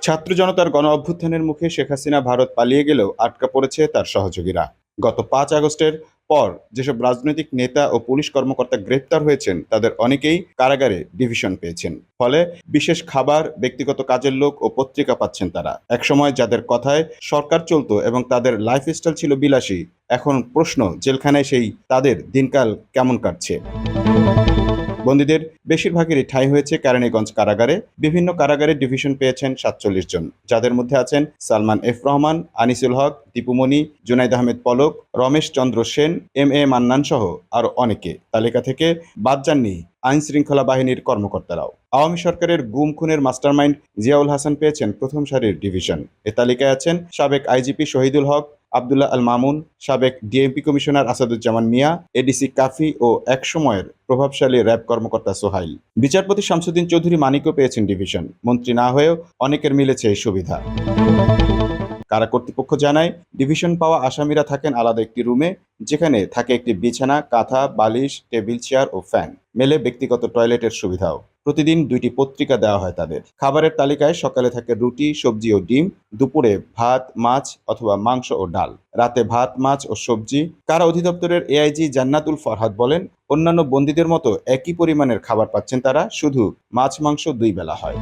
ছাত্র জনতার গণ অভ্যুত্থানের মুখে শেখ হাসিনা ভারত পালিয়ে গেলেও আটকা পড়েছে তার সহযোগীরা। গত ৫ আগস্টের পর যেসব রাজনৈতিক নেতা ও পুলিশ কর্মকর্তা গ্রেপ্তার হয়েছেন তাদের অনেকেই কারাগারে ডিভিশন পেয়েছেন। ফলে বিশেষ খাবার, ব্যক্তিগত কাজের লোক ও পত্রিকা পাচ্ছেন তারা। একসময় যাদের কথায় সরকার চলতো এবং তাদের লাইফস্টাইল ছিল বিলাসী, এখন প্রশ্ন জেলখানায় সেই তাদের দিনকাল কেমন কাটছে। বন্দীদের বেশিরভাগেরই ঠাঁই হয়েছে কেরানীগঞ্জ কারাগারে। বিভিন্ন কারাগারে ডিভিশন পেয়েছেন ৪৭ জন, যাদের মধ্যে আছেন সালমান এফ রহমান, আনিসুল হক, দীপুমণি, জুনাইদ আহমেদ পলক, রমেশ চন্দ্র সেন, এম মান্নান সহ আরও অনেকে। তালিকা থেকে বাদ যাননি আইন শৃঙ্খলা বাহিনীর কর্মকর্তারাও। আওয়ামী সরকারের গুম খুনের মাস্টারমাইন্ড জিয়াউল হাসান পেয়েছেন প্রথম সারির ডিভিশন। এ তালিকায় আছেন সাবেক আইজিপি শহীদুল হক, আবদুল্লাহ আল মামুন, সাবেক ডিএমপি কমিশনার আসাদুজ্জামান মিয়া, এডিসি কাফি ও একসময়ের প্রভাবশালী র্যাব কর্মকর্তা সোহাইল। বিচারপতি শামসুদ্দিন চৌধুরী মানিকও পেয়েছেন ডিভিশন। মন্ত্রী না হয়েও অনেকের মিলেছে এই সুবিধা। কারা কর্তৃপক্ষ জানায়, ডিভিশন পাওয়া আসামিরা থাকেন আলাদা একটি রুমে, যেখানে থাকে একটি বিছানা, কাঁথা, বালিশ, টেবিল চেয়ার ও ফ্যান। মেলে ব্যক্তিগত টয়লেটের সুবিধাও। প্রতিদিন ২টি পত্রিকা দেওয়া হয় তাদের। খাবারের তালিকায় সকালে থাকে রুটি, সবজি ও ডিম, দুপুরে ভাত, মাছ অথবা মাংস ও ডাল, রাতে ভাত, মাছ ও সবজি। কারা অধিদপ্তরের এআইজি জান্নাতুল ফরহাদ বলেন, অন্যান্য বন্দীদের মতো একই পরিমাণের খাবার পাচ্ছেন তারা, শুধু মাছ মাংস ২ বেলা হয়।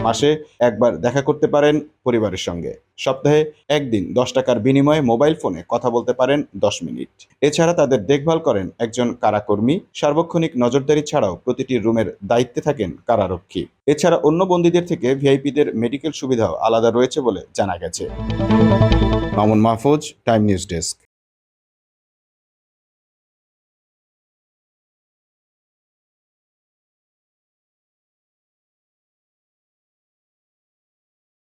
মাসে একবার দেখা করতে পারেন পরিবারের সঙ্গে। সপ্তাহে একদিন ১০ টাকার বিনিময়ে মোবাইল ফোনে কথা বলতে পারেন ১০ মিনিট। এছাড়া তাদের দেখভাল করেন একজন কারাকর্মী। সার্বক্ষণিক নজরদারি ছাড়াও প্রতিটি রুমের দায়িত্বে থাকেন কারারক্ষী। এছাড়া অন্য বন্দীদের থেকে ভিআইপিদের মেডিকেল সুবিধাও আলাদা রয়েছে বলে জানা গেছে। Mamun Mahfuz, time news desk.